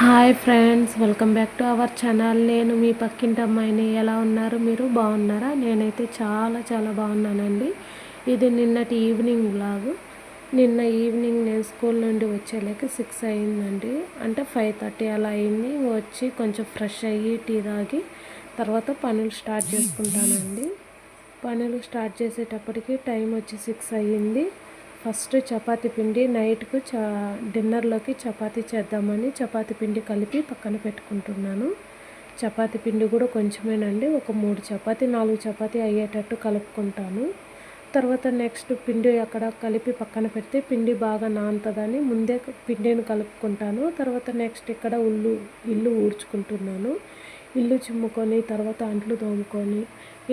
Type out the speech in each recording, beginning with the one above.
Hi friends, welcome back to our channel. నేను మీ పక్కింటి అమ్మాయిని. ఎలా ఉన్నారు? మీరు బాగున్నారా? నేనైతే చాలా బాగున్నానండి. ఇది నిన్నటి ఈవినింగ్ వ్లాగ్. నిన్న ఈవినింగ్ నేను స్కూల్ నుండి వచ్చేలాకి 6 అయిందండి. అంటే 5:30 అలా అయింది. వచ్చి కొంచెం ఫ్రెష్ అయ్యి టీ తాగి తర్వాత పనులు స్టార్ట్ చేసుకుంటానండి. పనులు స్టార్ట్ చేసేటప్పటికి టైం వచ్చి 6 అయ్యింది. ఫస్ట్ చపాతీ పిండి నైట్కు డిన్నర్లోకి చపాతీ చేద్దామని చపాతీ పిండి కలిపి పక్కన పెట్టుకుంటున్నాను. చపాతీ పిండి కూడా కొంచెమేనండి, ఒక 3 చపాతీ 4 చపాతీ అయ్యేటట్టు కలుపుకుంటాను. తర్వాత నెక్స్ట్ పిండి అక్కడ కలిపి పక్కన పెడితే పిండి బాగా నానుతుందని ముందే పిండిని కలుపుకుంటాను. తర్వాత నెక్స్ట్ ఇక్కడ ఇల్లు ఊడ్చుకుంటున్నాను. ఇల్లు చిమ్ముకొని తర్వాత అంట్లు తోముకొని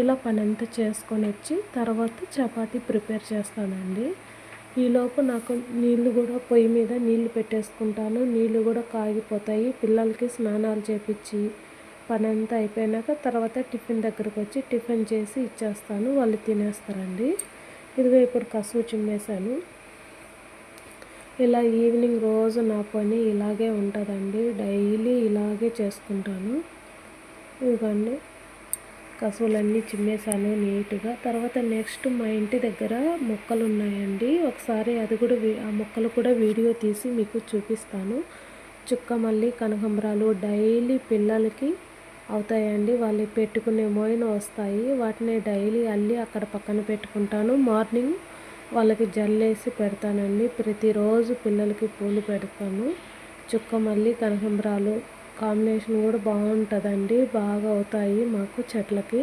ఇలా పని అంతా చేసుకొని వచ్చి తర్వాత చపాతీ ప్రిపేర్ చేస్తానండి. ఈలోపు నాకు నీళ్ళు కూడా పొయ్యి మీద నీళ్ళు పెట్టేసుకుంటాను. నీళ్ళు కూడా కాగిపోతాయి. పిల్లలకి స్నానాలు చేపించి పని అంతా అయిపోయినాక తర్వాత టిఫిన్ దగ్గరకు వచ్చి టిఫిన్ చేసి ఇచ్చేస్తాను. వాళ్ళు తినేస్తారండి. ఇదిగో ఇప్పుడు కసువు చిమ్మేశాను. ఇలా ఈవినింగ్ రోజు నా పని ఇలాగే ఉంటుందండి. డైలీ ఇలాగే చేసుకుంటాను. ఇదిగోండి కసువులన్నీ చిమ్మేసాను నీట్గా. తర్వాత నెక్స్ట్ మా ఇంటి దగ్గర మొక్కలు ఉన్నాయండి. ఒకసారి అది కూడా ఆ మొక్కలు కూడా వీడియో తీసి మీకు చూపిస్తాను. చుక్కమల్లి, కనకాంబరాలు డైలీ పిల్లలకి అవుతాయండి. వాళ్ళు పెట్టుకునే మోయిన వస్తాయి. వాటిని డైలీ అల్లి అక్కడ పక్కన పెట్టుకుంటాను. మార్నింగ్ వాళ్ళకి జల్లేసి పెడతానండి. ప్రతిరోజు పిల్లలకి పూలు పెడతాను. చుక్కమల్లి, కనకాంబరాలు కాంబినేషన్ కూడా బాగుంటుందండి. బాగా అవుతాయి మాకు చెట్లకి.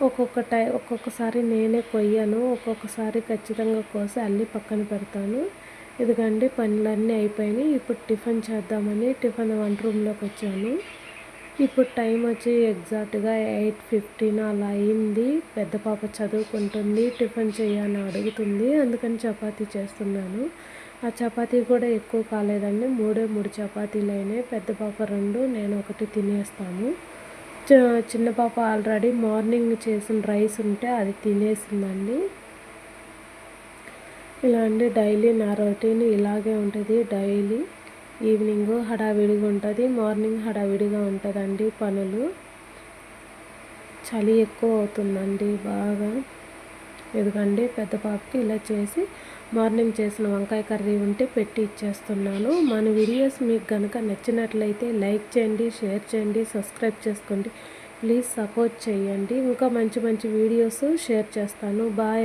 ఒక్కొక్కసారి నేనే కొయ్యను, ఒక్కొక్కసారి ఖచ్చితంగా కోసి అల్లి పక్కన పెడతాను. ఇదిగండి పనులన్నీ అయిపోయినాయి. ఇప్పుడు టిఫిన్ చేద్దామని టిఫిన్ వంట రూమ్లోకి వచ్చాను. ఇప్పుడు టైం వచ్చి ఎగ్జాక్ట్గా 8:15 అలా అయింది. పెద్ద పాప చదువుకుంటుంది, టిఫిన్ చేయని అడుగుతుంది. అందుకని చపాతీ చేస్తున్నాను. ఆ చపాతీ కూడా ఎక్కువ కాలేదండి, 3 చపాతీలు అయినాయి. పెద్ద పాప 2, నేను 1 తినేస్తాము. చిన్న పాప ఆల్రెడీ మార్నింగ్ చేసిన రైస్ ఉంటే అది తినేసిందండి. ఇలా అండి డైలీ నా రొటీన్ ఇలాగే ఉంటుంది. డైలీ ఈవినింగ్ హడావిడిగా ఉంటుంది, మార్నింగ్ హడావిడిగా ఉంటుందండి పనులు. చలి ఎక్కువ అవుతుందండి బాగా. ఎందుకండి పెద్ద పాపకి ఇలా చేసి మార్నింగ్ చేసిన వంకాయ కర్రీ ఉంటే పెట్టి ఇచ్చేస్తున్నాను. మన వీడియోస్ మీకు కనుక నచ్చినట్లయితే లైక్ చేయండి, షేర్ చేయండి, సబ్స్క్రైబ్ చేసుకోండి. ప్లీజ్ సపోర్ట్ చేయండి. ఇంకా మంచి వీడియోస్ షేర్ చేస్తాను. బాయ్.